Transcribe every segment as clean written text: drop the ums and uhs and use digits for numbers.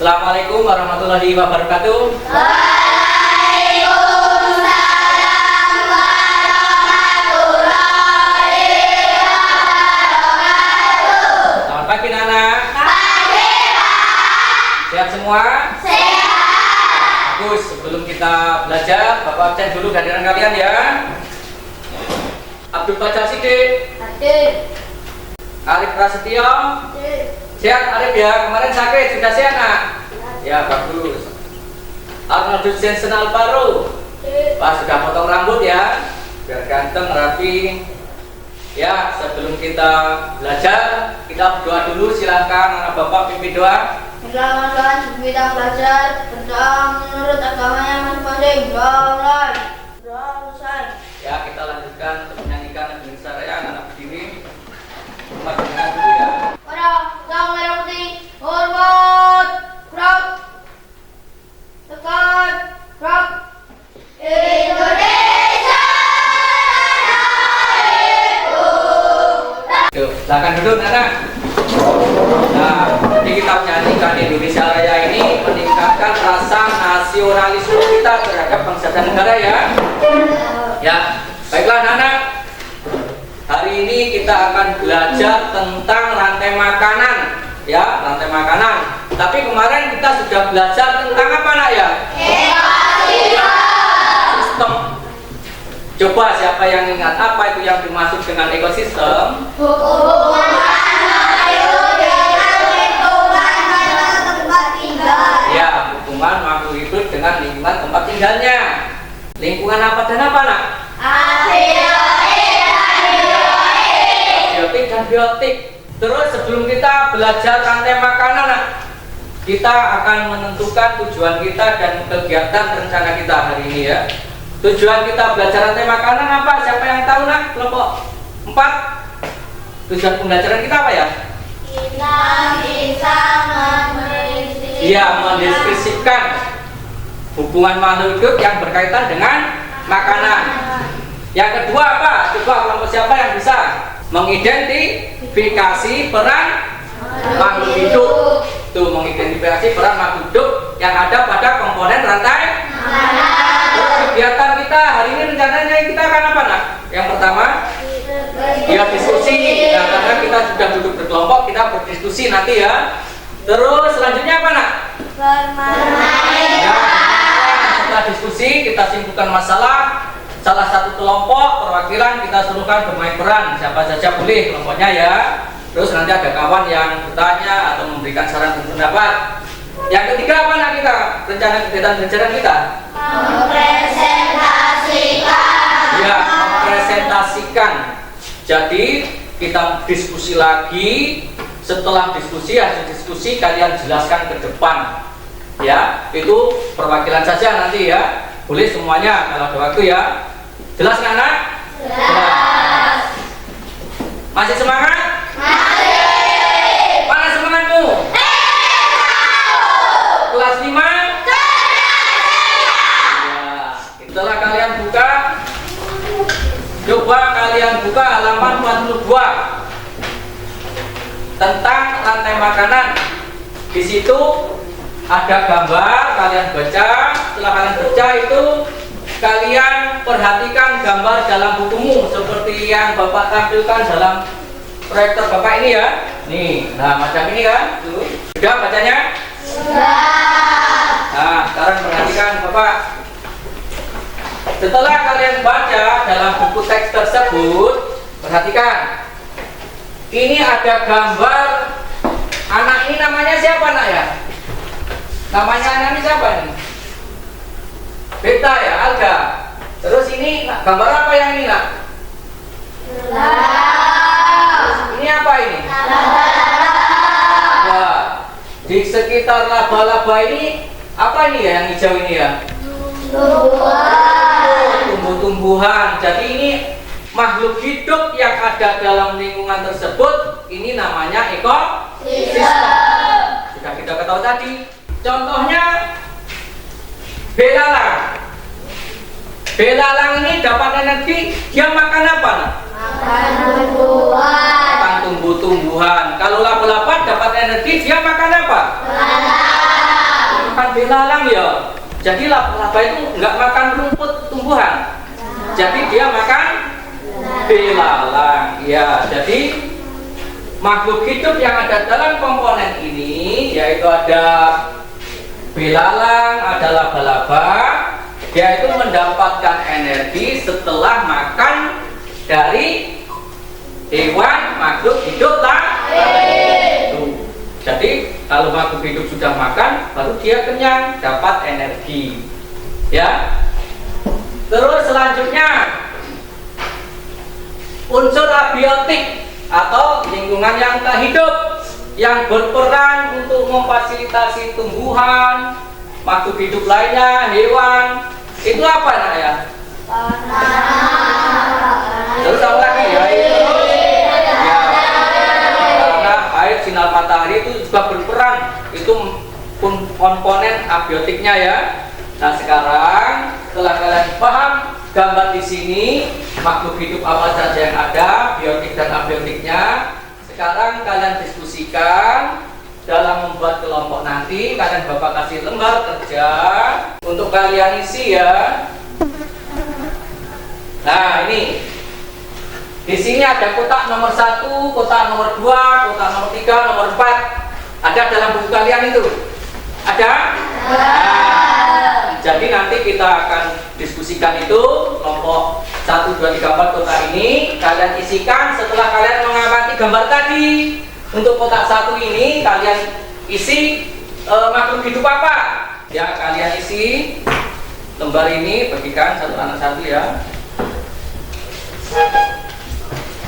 Assalamualaikum warahmatullahi wabarakatuh. Waalaikumsalam warahmatullahi wabarakatuh. Selamat pagi anak. Pagi Pak. Sehat semua? Sehat. Bagus. Sebelum kita belajar, Bapak absen dulu kehadiran kalian ya. Abdul Fajar Sidik, Hadir. Arif Prasetyo. Hadir. Sehat Arif ya? Kemarin sakit, sudah sehat nak? Ya bagus. Arnold Jensen Alvaro. Pak sudah potong rambut ya, biar ganteng rapi. Ya, sebelum kita belajar, kita berdoa dulu. Silahkan anak bapak pimpin doa. Selamat kita belajar tentang menurut agamanya masing-masing. Doa selesai. Ya, kita lanjutkan untuk menyanyikan lagu Indonesia Raya. Anak berdiri. Hormat dengarkan dulu ya. Para sang merah putih, hormat, gerak, tekan, gerak. Indonesia Raya. Tuh, silakan duduk anak. Nah, jadi kita menyanyikan Indonesia Raya ini meningkatkan rasa nasionalisme kita terhadap bangsa dan negara ya. Ya, baiklah anak-anak. Hari ini kita akan belajar tentang rantai makanan, ya, rantai makanan. Tapi kemarin kita sudah belajar tentang apa nak ya? Ekosistem. Coba siapa yang ingat apa itu yang dimaksud dengan ekosistem? Hubungan makhluk dengan lingkungan tempat tinggal. Ya, hubungan makhluk hidup dengan lingkungan tempat tinggalnya. Lingkungan apa dan apa nak? Abiotik dan biotik. Terus sebelum kita belajar rantai makanan nak, kita akan menentukan tujuan kita dan kegiatan rencana kita hari ini ya. Tujuan kita belajar rantai makanan apa? Siapa yang tahu nak? Kelompok 4. Tujuan pembelajaran kita apa ya? Kita bisa Iya, mendeskripsikan hubungan makhluk hidup yang berkaitan dengan makanan. Yang kedua apa? Coba kelompok siapa yang bisa mengidentifikasi peran makhluk hidup. Tuh, mengidentifikasi peran makhluk hidup yang ada pada komponen rantai. Terus kegiatan kita hari ini rencananya kita akan apa nak? Yang pertama, ya diskusi. Nah, karena kita sudah duduk berkelompok, kita berdiskusi nanti ya. Terus selanjutnya apa nak? Ya, setelah diskusi kita simpulkan masalah. Salah satu kelompok perwakilan kita suruhkan bermain peran, siapa saja boleh kelompoknya ya. Terus nanti ada kawan yang bertanya atau memberikan saran dan pendapat. Yang ketiga apa nak kita? Rencana kegiatan belajaran kita? Ya, mempresentasikan. Jadi kita diskusi lagi. Setelah diskusi, hasil diskusi kalian jelaskan ke depan. Ya, itu perwakilan saja nanti ya. Boleh semuanya kalau ada waktu ya. Jelas nggak anak? Jelas. Masih semangat? Masih. Mana semangatmu? Kelas 5? Ya, setelah kalian buka, coba kalian buka halaman 42 tentang rantai makanan. Di situ ada gambar, kalian baca. Setelah kalian baca itu, kalian perhatikan gambar dalam bukumu seperti yang Bapak tampilkan dalam proyektor Bapak ini ya. Nih, nah macam ini kan? Tuh. Sudah bacanya? Nah, sekarang perhatikan Bapak. Setelah kalian baca dalam buku teks tersebut, perhatikan. Ini ada gambar anak ini, namanya siapa nak ya? Namanya anak ini siapa ini? Beta ya, Alga. Terus ini gambar apa yang ini nak? Ini apa ini? Ya, di sekitar laba-laba ini apa ini ya yang hijau ini ya? Tumbuh-tumbuhan. Jadi ini makhluk hidup yang ada dalam lingkungan tersebut. Ini namanya ekosistem. Sudah kita ketahui tadi. Contohnya belalang. Belalang ini dapat energi, dia makan apa? Makan tumbuhan. Makan tumbuh-tumbuhan. Kalau laba-laba dapat energi, dia makan apa? Belalang. belalang ya. Jadi laba-laba itu nggak makan rumput tumbuhan. Jadi dia makan belalang. Ya, jadi makhluk hidup yang ada dalam komponen ini yaitu ada belalang, ada laba-laba. Dia itu mendapatkan energi setelah makan dari hewan makhluk hidup lain. Jadi kalau makhluk hidup sudah makan, baru dia kenyang, dapat energi. Ya. Terus selanjutnya unsur abiotik atau lingkungan yang tak hidup yang berperan untuk memfasilitasi tumbuhan, makhluk hidup lainnya, hewan. Itu apa nak ya? Terus apa lagi ya? Air, sinar matahari itu juga berperan, itu komponen abiotiknya ya. Nah sekarang setelah kalian paham gambar di sini makhluk hidup apa saja yang ada, biotik dan abiotiknya, sekarang kalian diskusikan dalam membuat kelompok nanti. Kalian bapak kasih lembar kerja untuk kalian isi ya. Nah ini. Di sini ada kotak nomor 1, kotak nomor 2, kotak nomor 3, nomor 4. Ada dalam buku kalian itu? Ada? Nah, jadi nanti kita akan diskusikan itu kelompok 1, 2, 3, 4 kotak ini. Kalian isikan setelah kalian mengamati gambar tadi. Untuk kotak 1 ini kalian isi makhluk hidup apa? Ya kalian isi lembar ini, bagikan satu anak satu ya.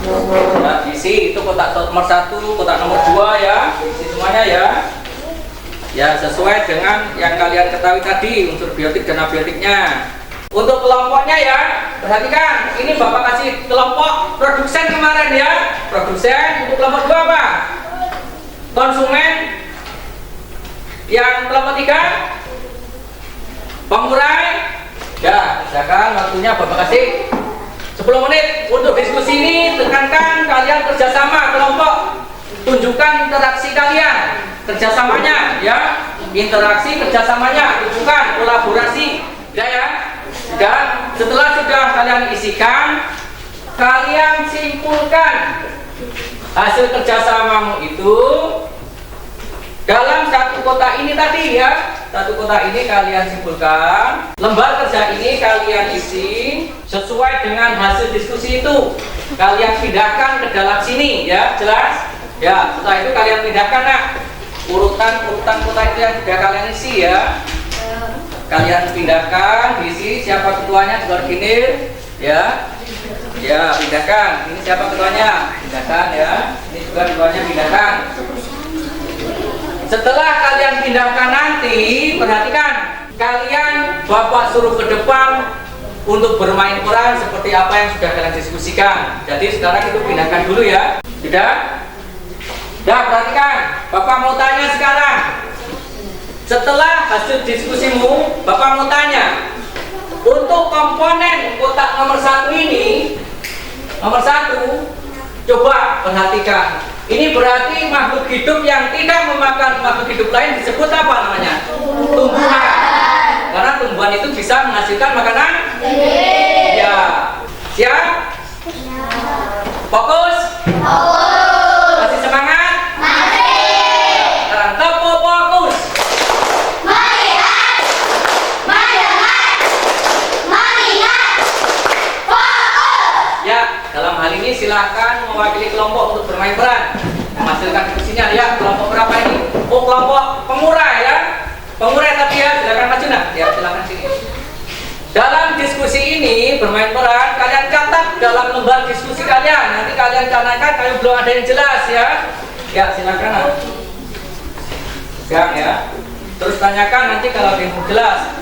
Nah, isi itu kotak nomor 1, kotak nomor 2 ya, isi semuanya ya. Ya sesuai dengan yang kalian ketahui tadi unsur biotik dan abiotiknya. Untuk kelompoknya ya, perhatikan. Ini bapak kasih kelompok produsen kemarin ya. Produsen. Untuk kelompok 2 apa? Konsumen. Yang kelompok 3 pengurai. Ya, misalkan waktunya bapak kasih 10 menit untuk diskusi ini. Tekankan kalian kerjasama kelompok, tunjukkan interaksi kalian, kerjasamanya ya, interaksi kerjasamanya, tunjukkan kolaborasi ya. Dan setelah sudah kalian isikan, kalian simpulkan hasil kerjasamamu itu dalam satu kotak ini tadi ya. Satu kotak ini kalian simpulkan, lembar kerja ini kalian isi sesuai dengan hasil diskusi itu. Kalian pindahkan ke dalam sini ya, jelas? Ya, setelah itu kalian pindahkan nak urutan kotak itu yang sudah kalian isi ya. Kalian pindahkan, diisi siapa ketuanya juga gini ya. Ya, pindahkan. Ini siapa ketuanya? Pindahkan ya. Ini juga ketuanya pindahkan. Setelah kalian pindahkan nanti, perhatikan, kalian bapak suruh ke depan untuk bermain peran seperti apa yang sudah kalian diskusikan. Jadi sekarang itu pindahkan dulu ya. Sudah? Dah, perhatikan. Bapak mau tanya sekarang. Setelah hasil diskusimu, bapak mau tanya. Untuk komponen kotak nomor 1 ini, nomor 1, coba perhatikan. Ini berarti makhluk hidup yang tidak memakan makhluk hidup lain disebut apa namanya? Tumbuhan. Karena tumbuhan itu bisa menghasilkan makanan. Ya. Siap? Fokus? Masih semangat? Sekarang tempo fokus. Ya, dalam hal ini silahkan mewakili kelompok untuk bermain peran menghasilkan diskusinya ya. Kelompok berapa ini? Oh, kelompok pengurai ya. Pengurai tadi ya, silakan maju nak. Ya, silakan sini. Dalam diskusi ini bermain peran, kalian catat dalam lembar diskusi kalian. Nanti kalian canangkan kalau belum ada yang jelas ya. Ya, silakan nak. Ya. Terus tanyakan nanti kalau ada yang jelas.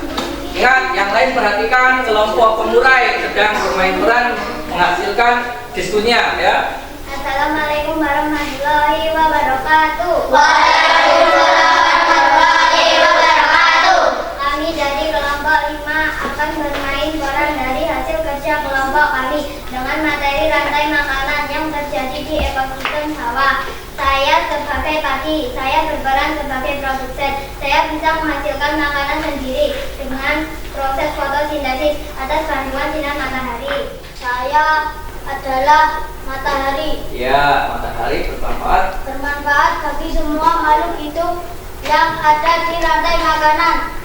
Ingat, yang lain perhatikan kelompok pengurai sedang bermain peran menghasilkan diskusinya ya. Assalamualaikum warahmatullahi wabarakatuh. Waalaikumsalam warahmatullahi wabarakatuh. Kami dari kelompok 5 akan bermain peran dari hasil kerja kelompok kami dengan materi rantai makanan yang terjadi di ekosistem sawah. Saya sebagai sebagai padi. Saya berperan sebagai produsen. Saya bisa menghasilkan makanan sendiri dengan proses fotosintesis atas bantuan sinar matahari. Saya adalah matahari. Ya, matahari bermanfaat. Bermanfaat bagi semua makhluk hidup yang ada di rantai makanan.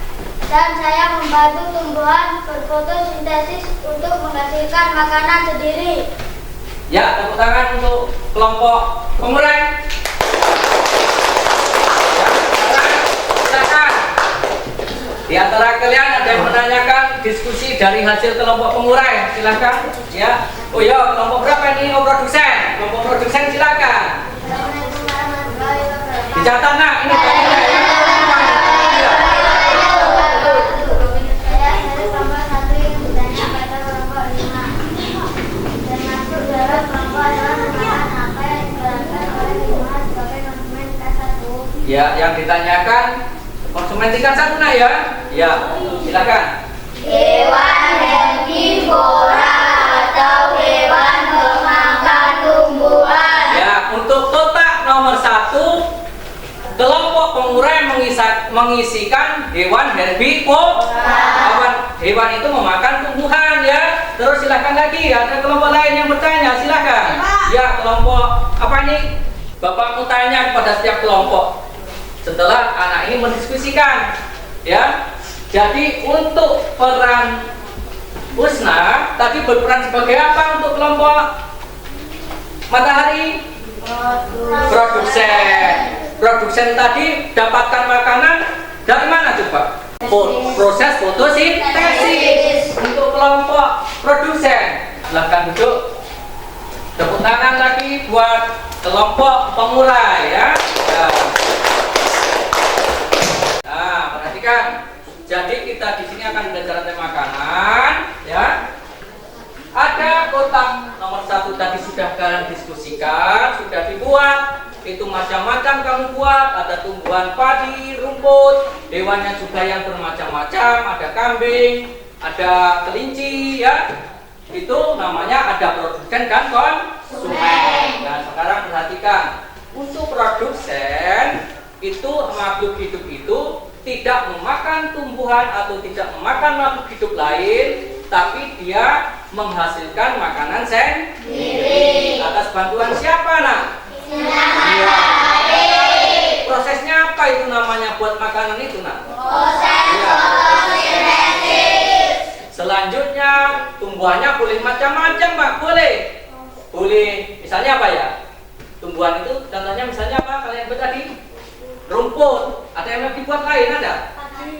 Dan saya membantu tumbuhan berfotosintesis untuk menghasilkan makanan sendiri. Ya, tepuk tangan untuk kelompok pengurai. Ya, silakan. Di antara kalian ada yang menanyakan diskusi dari hasil kelompok pengurai, silakan. Ya, oh ya, kelompok berapa ini? Oh, produsen. Kelompok produsen silakan. Assalamualaikum warahmatullahi wabarakatuh. Dicatat nak, ini tanya. Saya dari kelompok 1 yang bertanya pada kelompok 5. Termasuk dalam kelompok adalah makanan apa yang dijalankan oleh lingkungan sebagai konsumen tingkat 1. Ya, yang ditanyakan konsumen tingkat 1 nak ya. Ya, silakan. Hewan herbivora atau hewan pemakan tumbuhan. Ya, untuk kotak nomor 1, kelompok pengurai mengisikan hewan herbivora. Hewan itu memakan tumbuhan ya. Terus silakan lagi, ada kelompok lain yang bertanya, silakan. Ya, kelompok apa nih? Bapak mau tanya kepada setiap kelompok setelah anak ini mendiskusikan, ya. Jadi untuk peran Husna tadi berperan sebagai apa untuk kelompok matahari? Produsen. Produsen tadi dapatkan makanan dari mana coba? Proses fotosintesis. Untuk kelompok produsen, silahkan duduk. Tepuk tangan lagi buat kelompok pengurai ya. Nah, perhatikan. Jadi kita di sini akan belajar tentang makanan ya. Ada kotak nomor 1 tadi sudah kalian diskusikan, sudah dibuat. Itu macam-macam kamu buat, ada tumbuhan padi, rumput, hewannya juga yang bermacam-macam, ada kambing, ada kelinci ya. Itu namanya ada produsen dan konsumen. Nah, sekarang perhatikan. Untuk produsen itu makhluk hidup itu tidak memakan tumbuhan atau tidak memakan makhluk hidup lain, tapi dia menghasilkan makanan sendiri. Atas bantuan siapa nak? Ya. Prosesnya apa itu namanya buat makanan itu nak? Proses Ya. fotosintesis. Selanjutnya tumbuhannya boleh macam-macam pak, boleh. Boleh, misalnya apa ya? Tumbuhan itu contohnya misalnya apa? Kalian buat tadi? Rumput. Ada yang lebih buat lain ada?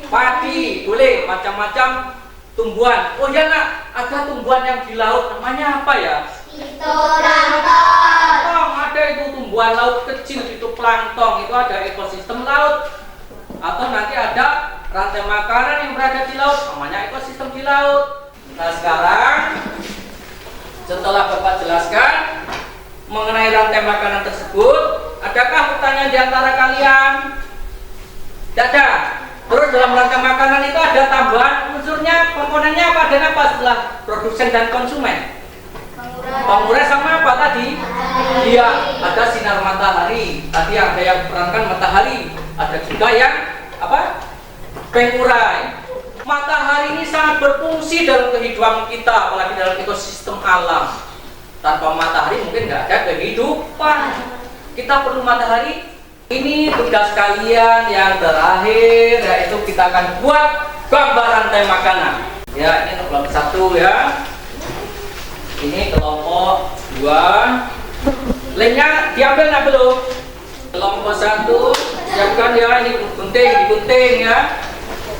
Padi, boleh macam-macam tumbuhan. Oh ya nak, ada tumbuhan yang di laut namanya apa ya? Fitoplankton. Ada itu tumbuhan laut kecil itu plankton, itu ada ekosistem laut. Atau nanti ada rantai makanan yang berada di laut, namanya ekosistem di laut. Nah sekarang setelah Bapak jelaskan mengenai rantai makanan tersebut, adakah pertanyaan di antara kalian? Tidak ada. Terus dalam rantai makanan itu ada tambahan unsurnya, komponennya apa dan apa setelah produsen dan konsumen? Pengurai sama apa tadi? Iya, ada sinar matahari. Tadi ada yang perankan matahari, ada juga yang apa? Pengurai. Matahari ini sangat berfungsi dalam kehidupan kita, apalagi dalam ekosistem alam. Tanpa matahari mungkin nggak ada kehidupan. Kita perlu matahari. Ini tugas kalian yang terakhir, yaitu kita akan buat gambar rantai makanan. Ya, ini kelompok 1 ya. Ini kelompok 2. Lainnya diambil nggak belum? Kelompok 1 siapkan ya, ini digunting ya.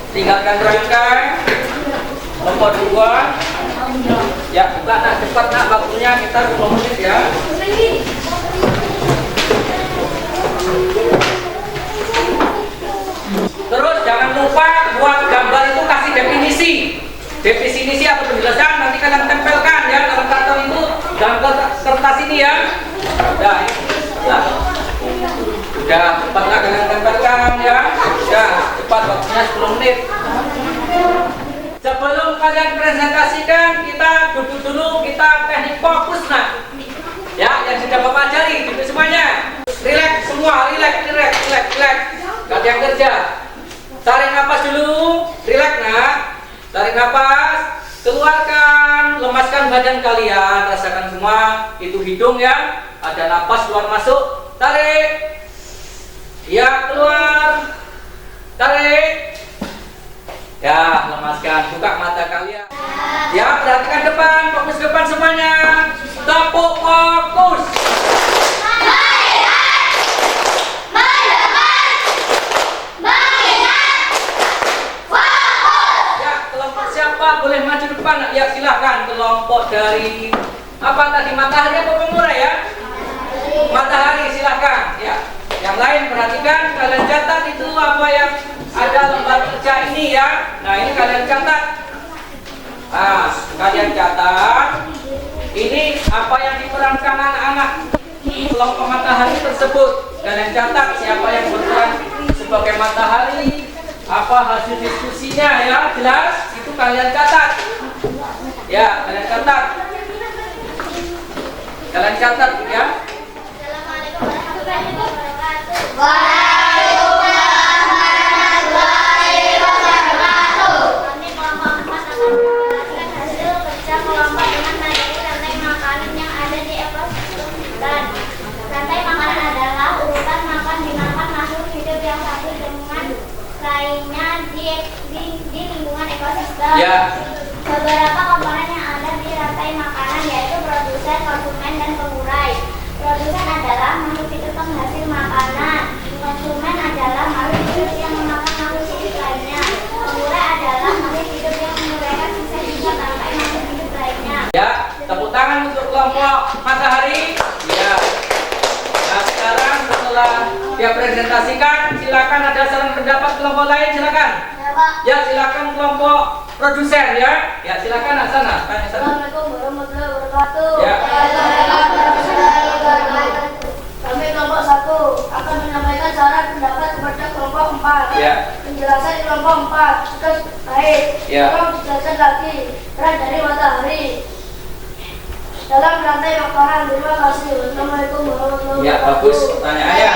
Tinggalkan rangkai. Kelompok 2 ya, buka nak, cepat nak, waktunya kita 10 menit ya. Terus jangan lupa buat gambar itu kasih definisi atau penjelasan, nanti kalian tempelkan ya dalam karton itu, dalam kertas ini ya. Udah cepatlah kalian tempelkan ya. Ya, cepat, waktunya 10 menit. Sebelum kalian presentasikan, kita duduk dulu, kita teknik fokus nah. Ya, yang sudah Bapak ajari, duduk semuanya. Relax semua, relax. ada yang kerja. Tarik napas dulu, rileks nak. Tarik napas, keluarkan, lemaskan badan kalian, rasakan semua. Itu hidung ya, ada napas keluar masuk. Tarik, ya keluar, tarik. Ya, lemaskan, buka mata kalian. Ya, perhatikan depan, fokus depan semuanya. Tepuk fokus. Ya, kelompok siapa boleh maju depan? Ya, silahkan. Kelompok dari apa tadi, matahari apa pengurai ya? Matahari, silahkan. Ya, yang lain perhatikan, kalian catat itu apa yang ada lembar kerja ini ya. Nah, ini kalian catat. Nah, kalian catat. Ini apa yang diperankan anak-anak kelompok matahari tersebut. Kalian catat siapa yang berperan sebagai matahari, apa hasil diskusinya ya, jelas. Itu kalian catat. Ya, kalian catat. Kalian catat ya. Assalamualaikum warahmatullahi wabarakatuh. Waalaikumsalam warahmatullahi wabarakatuh. Kami kelompok 4 akan memperhatikan hasil kerja kelompok dengan materi rantai makanan yang ada di ekosistem hutan. Rantai makanan adalah urutan makan dimakan makhluk hidup yang satu dengan lainnya di lingkungan ekosistem. Ya. Beberapa komponen yang ada di rantai makanan yaitu produsen, konsumen, dan pengurai. Produsen adalah makhluk hidup penghasil makanan. Konsumen adalah makhluk hidup yang memakan makhluk hidup lainnya. Pengurai adalah makhluk hidup yang menguraikan sisa-sisa rantai makhluk hidup lainnya. Ya, tepuk tangan untuk kelompok matahari. Ya. Nah, sekarang setelah dia presentasikan, silakan ada saran pendapat kelompok lain, silakan. Ya, Pak. Ya, silakan kelompok produsen ya. Ya, silakan Asana, tanya sana. Assalamualaikum warahmatullahi wabarakatuh. Ya. Kami kelompok 1 akan menyampaikan saran pendapat kepada kelompok 4. Ya. Penjelasan kelompok 4 sudah baik. Ya. Tolong dijelaskan lagi peran dari matahari dalam rantai makanan. Terima kasih. Wassalamualaikum warahmatullahi wabarakatuh. Ya, bagus pertanyaannya.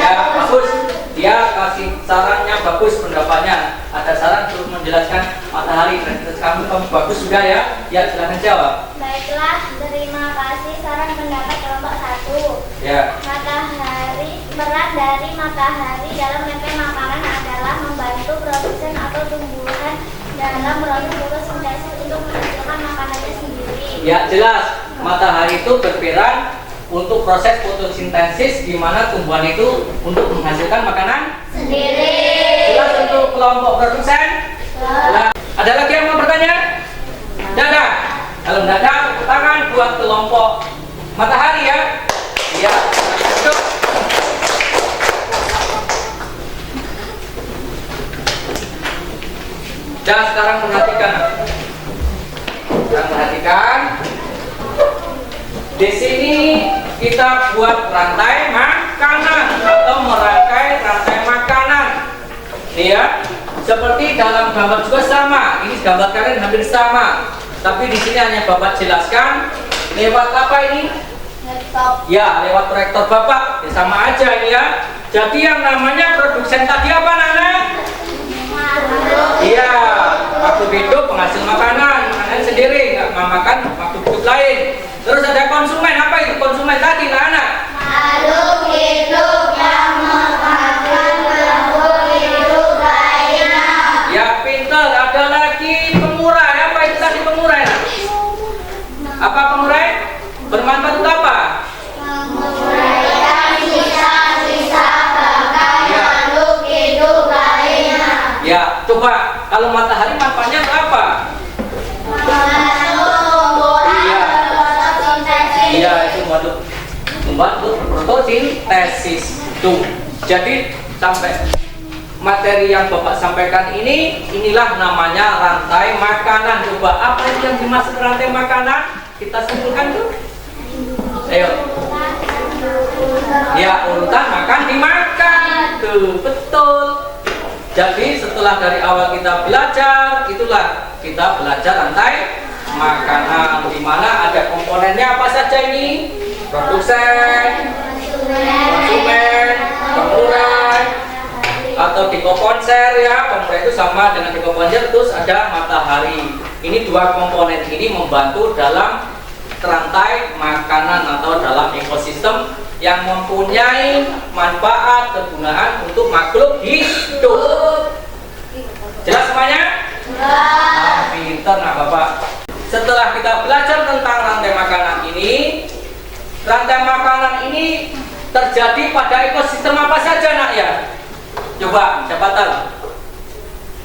Ya, bagus. Dia kasih sarannya bagus, pendapatnya. Ada saran untuk menjelaskan matahari. Kamu bagus sudah ya. Ya, silakan jawab. Baiklah, terima kasih saran pendapat kelompok 1. Ya. Peran dari matahari dalam rantai makanan adalah membantu produsen atau tumbuhan dalam proses fotosintesis untuk menghasilkan makanannya sendiri. Ya, jelas. Matahari itu berperan untuk proses fotosintesis di mana tumbuhan itu untuk menghasilkan makanan Sendiri. jelas. Untuk kelompok produsen. Nah, ada lagi yang mau bertanya? Tidak ada. Kalau tidak ada, tepuk tangan buat kelompok matahari ya. Ya, duduk. Dan sekarang perhatikan. Sekarang perhatikan. Di sini kita buat rantai makanan atau merangkai rantai makanan. Nih ya, seperti dalam gambar juga sama. Ini gambar kalian hampir sama. Tapi di sini hanya Bapak jelaskan lewat apa ini? Laptop. Ya, lewat proyektor Bapak. Ya, sama aja ini ya. Jadi yang namanya produsen tadi apa Nana? Iya, makhluk hidup penghasil makanan sendiri, nggak memakan makhluk hidup lain. Terus ada konsumen, apa itu konsumen tadi Nana? Makhluk hidup yang memakan makhluk hidup lainnya. Ya, pinter. Ada lagi pengurai, apa itu tadi pengurai? Nah? Apa pengurai? Bermanfaat untuk apa? Menguraikan sisa-sisa bahan Ya. makhluk hidup lainnya. Ya, coba kalau matahari manfaatnya untuk apa? Iya. Iya, itu membantu fotosintesis. Tuh. Jadi sampai materi yang Bapak sampaikan ini, inilah namanya rantai makanan. Coba apa itu yang dimaksud rantai makanan? Kita simpulkan tuh. Ayo. Ya, urutan makan dimakan. Tuh, betul. Jadi setelah dari awal kita belajar, itulah kita belajar rantai makanan, di mana ada komponennya apa saja ini? Produsen, konsumen, pengurai, sama dengan ekobanjir. Terus ada matahari. Ini dua komponen ini membantu dalam rantai makanan atau dalam ekosistem yang mempunyai manfaat kegunaan untuk makhluk hidup. Jelas semuanya? Pinter nah Bapak. Setelah kita belajar tentang rantai makanan ini terjadi pada ekosistem apa saja nak ya? Coba, siapa tahu?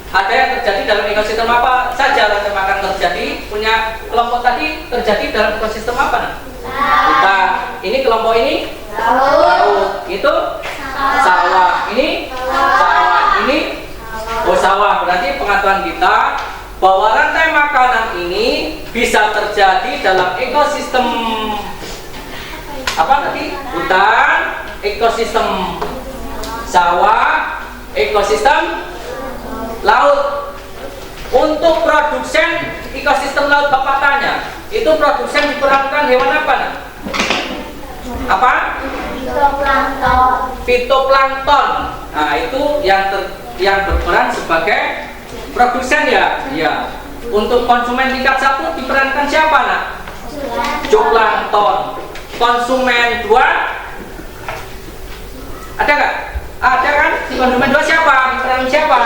Ada yang terjadi dalam ekosistem apa saja rantai makanan terjadi? Punya kelompok tadi terjadi dalam ekosistem apa nak? Hutan. Ini kelompok ini? Laut. Itu? Sawah. Ini? Sawah. Ini? Oh sawah. Berarti pengetahuan kita bahwa rantai makanan ini bisa terjadi dalam ekosistem apa tadi? Hutan, ekosistem sawah, ekosistem laut. Untuk produsen ekosistem laut Bapak tanya, itu produsen diperankan hewan apa nak? Apa? Fitoplankton. Nah itu yang berperan sebagai produsen ya. Ya. Untuk konsumen tingkat 1 diperankan siapa nak? Zooplankton. Konsumen 2 ada nggak? Ada kan? Si konsumen 2 siapa? Diperankan siapa?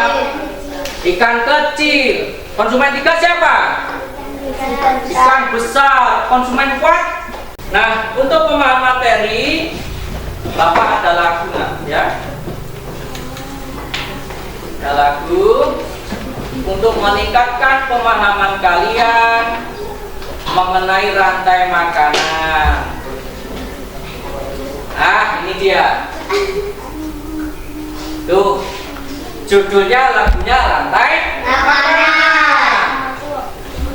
Ikan kecil. Konsumen 3 siapa? Ikan besar. Konsumen 4. Nah, untuk pemahaman materi, Bapak ada lagu ya. Ada lagu untuk meningkatkan pemahaman kalian mengenai rantai makanan. Ah, ini dia. Tuh, judulnya lagunya rantai makanan.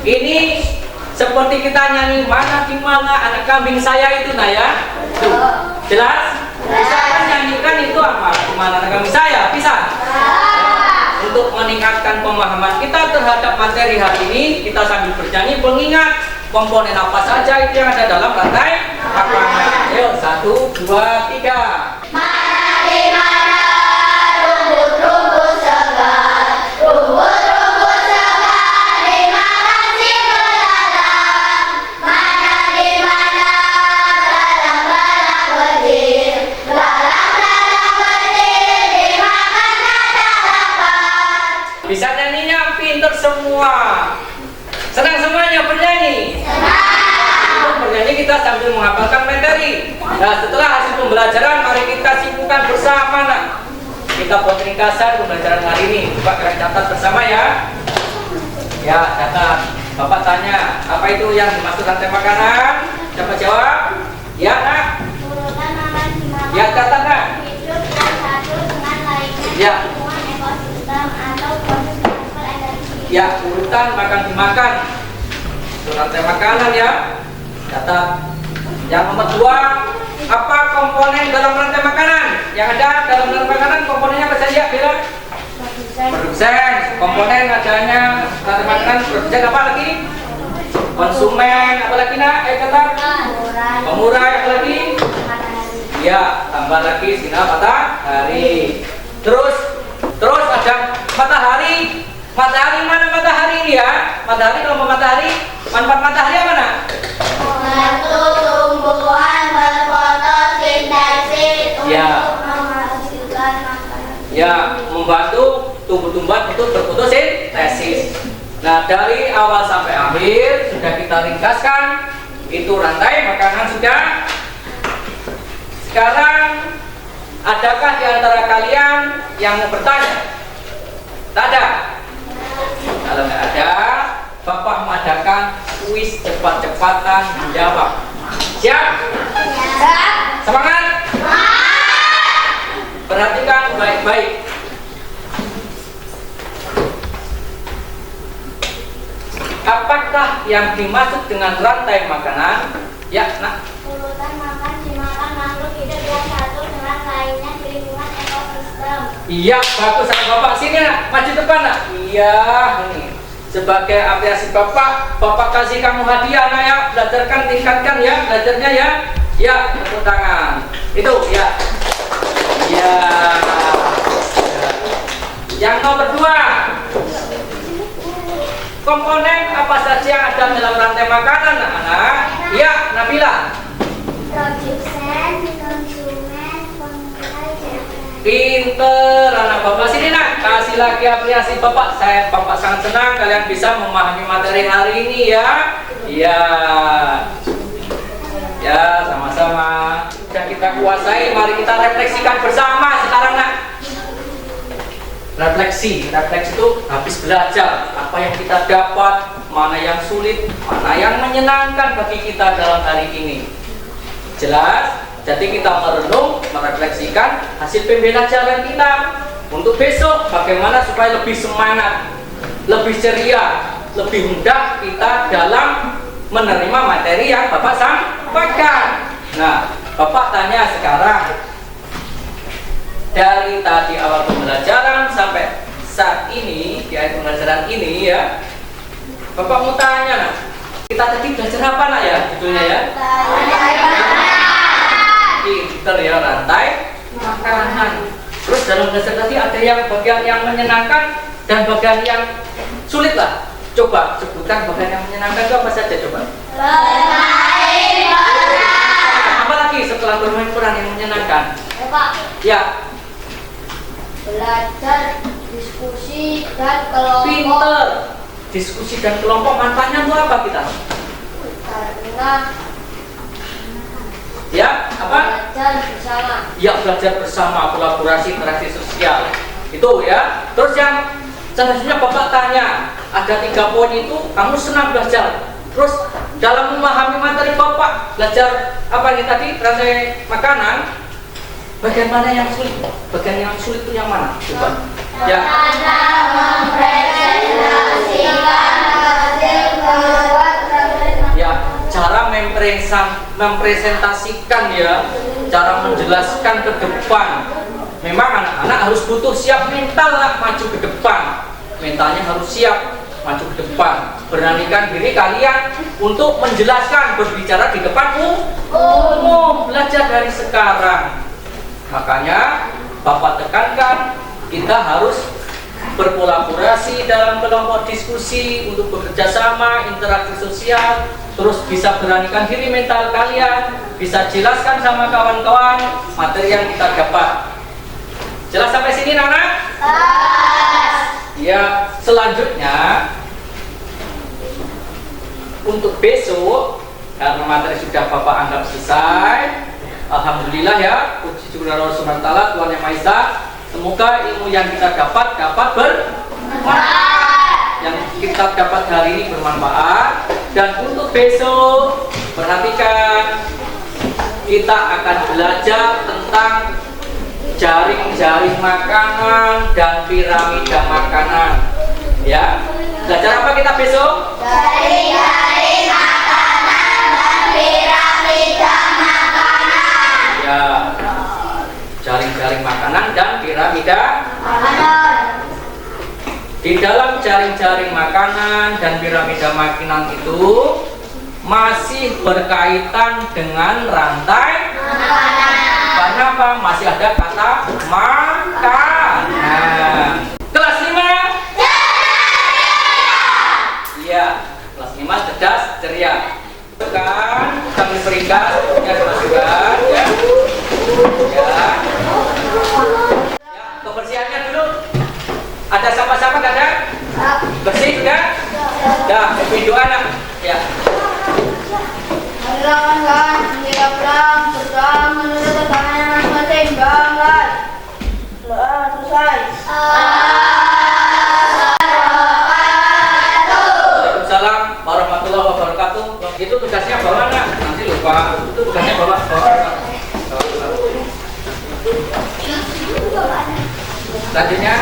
Ini seperti kita nyanyi mana di mana anak kambing saya itu nah ya. Tuh, jelas? Bisa kan nyanyikan itu apa? Di mana anak kambing saya? Bisa? Untuk meningkatkan pemahaman kita terhadap materi hari ini, kita sambil bernyanyi mengingat komponen apa saja itu yang ada dalam rantai makanan. Ayo, 1, 2, 3. Mana di mana rumput-rumput segar, rumput-rumput segar dimakan si belalang. Mana di mana belalang-belalang kecil, belalang-belalang kecil dimakan kata lapar. Bisa nyanyinya pinter semua. Senang semuanya bernyanyi? Untuk bernyanyi kita sambil menghafalkan materi. Nah setelah hasil pembelajaran mari kita simpulkan bersama nak. Kita buat ringkasan pembelajaran hari ini. Coba kalian catat bersama ya. Ya catat. Bapak tanya apa itu yang dimaksud rantai makanan? Siapa jawab? Ya nak. Urutan makan dimakan. Ya catat nak. Hidup yang satu dengan lainnya. Ya. Hubungan ekosistem atau proses transfer energi. Ya urutan makan dimakan. Itu rantai makanan ya. Catat. Yang nomor 2, apa komponen dalam rantai makanan? Yang ada dalam rantai makanan komponennya apa saja? Bila? Produsen. Komponen adanya rantai makanan produsen apa lagi? Konsumen. Apa lagi nak? Kata. Pengurai. Apa lagi? Ya, tambah lagi sinar matahari. Terus ada matahari. Matahari mana matahari ini ya? Matahari kalau matahari, manfaat matahari apa nak? Membantu tumbuhan berfotosintesis Ya. untuk menghasilkan makanan. Ya, membantu tumbuh-tumbuhan untuk berfotosintesis. Nah, dari awal sampai akhir sudah kita ringkaskan. Itu rantai makanan sudah. Sekarang, adakah di antara kalian yang mau bertanya? Tak ada? Kalau nggak ada, Bapak mengadakan kuis cepat-cepatan menjawab. Siap? Semangat? Perhatikan baik-baik. Apakah yang dimaksud dengan rantai makanan? Ya, nak. Urutan makan dimakan makhluk hidup yang satu dengan lainnya di lingkungan ekosistem. Iya, bagus sama Bapak. Sini nak, maju depan nak. Iya, ini. Sebagai apresiasi Bapak kasih kamu hadiah nak ya. Belajarkan, tingkatkan ya, belajarnya ya. Ya, tepuk tangan. Itu ya. Iya. Yang nomor 2. komponen apa saja yang ada dalam rantai makanan, anak-anak? Ya, Nabila. Produsen, konsumen, pengurai, dan Pinter, anak bapak. Sini nak, kasih lagi apresiasi bapak. Bapak sangat senang kalian bisa memahami materi hari ini ya. Iya. Ya, sama-sama. Sudah kita kuasai, mari kita refleksikan bersama sekarang nak. Refleksi itu habis belajar apa yang kita dapat, mana yang sulit, mana yang menyenangkan bagi kita dalam hari ini. Jelas? Jadi kita merenung, merefleksikan hasil pembelajaran kita untuk besok bagaimana supaya lebih semangat, lebih ceria, lebih mudah kita dalam menerima materi yang Bapak sampaikan. Nah, Bapak tanya sekarang, dari tadi awal pembelajaran sampai saat ini, di akhir pembelajaran ini ya, Bapak mau tanya nah, kita tadi belajar apa nak ya judulnya ya? Pinter ya, rantai makanan. Terus dalam belajar tadi ada yang bagian yang menyenangkan dan bagian yang sulit lah. Coba sebutkan bagian yang menyenangkan itu apa saja coba? Bermain peran. Apa lagi setelah bermain peran yang menyenangkan? Pak, Ya, belajar, diskusi, dan kelompok. pinter. Diskusi dan kelompok manfaatnya itu apa kita? Karena Ya, apa? belajar bersama. Ya, belajar bersama, kolaborasi, interaksi sosial. Itu ya. Terus yang selanjutnya Bapak tanya, ada 3 poin itu, kamu senang belajar. Terus dalam memahami materi Bapak, belajar apa nih tadi, rantai makanan, bagian mana yang sulit? Bagian yang sulit itu yang mana? Coba. Ya. Cara mempresentasikan hasil membuat Ya, cara mempresentasikan ya, cara menjelaskan ke depan. Memang anak-anak harus butuh siap mental lah, maju ke depan. Mentalnya harus siap maju ke depan. Beranikan diri kalian untuk menjelaskan, berbicara di depan umum. Belajar dari sekarang. Makanya Bapak tekankan kita harus berkolaborasi dalam kelompok diskusi untuk bekerja sama, interaksi sosial, terus bisa beranikan diri mental kalian, bisa jelaskan sama kawan-kawan materi yang kita dapat. Jelas sampai sini, Nana? Ya, selanjutnya untuk besok, karena materi sudah Bapak anggap selesai, alhamdulillah ya, puji syukur Allah Subhanahu wa taala, Tuhan Yang Maha Esa. Semoga ilmu yang kita dapat bermanfaat. Yang kita dapat hari ini bermanfaat. Dan untuk besok, perhatikan, kita akan belajar tentang jaring-jaring makanan dan piramida makanan. Ya, belajar apa kita besok? Jaring-jaring makanan dan piramida makanan. Ya, jaring-jaring makanan dan piramida. Di dalam jaring-jaring makanan dan piramida makanan itu masih berkaitan dengan rantai Makanan. karena apa? Masih ada kata makanan. Kelas 5? Iya, kelas 5 cerdas ceria. Kan kami berikan ya dimasukkan ya. Ya. Ya, kebersihannya dulu. Ada siapa-siapa gak ada? Bersih sudah? Dah, video anak. Ya. Silakan silakan sedang menurut tekanan masing-masing banggar. Selesai. Waalaikumsalam warahmatullahi wabarakatuh. Itu tugasnya bawa nak. Nanti lupa. Itu tugasnya bawa. Selanjutnya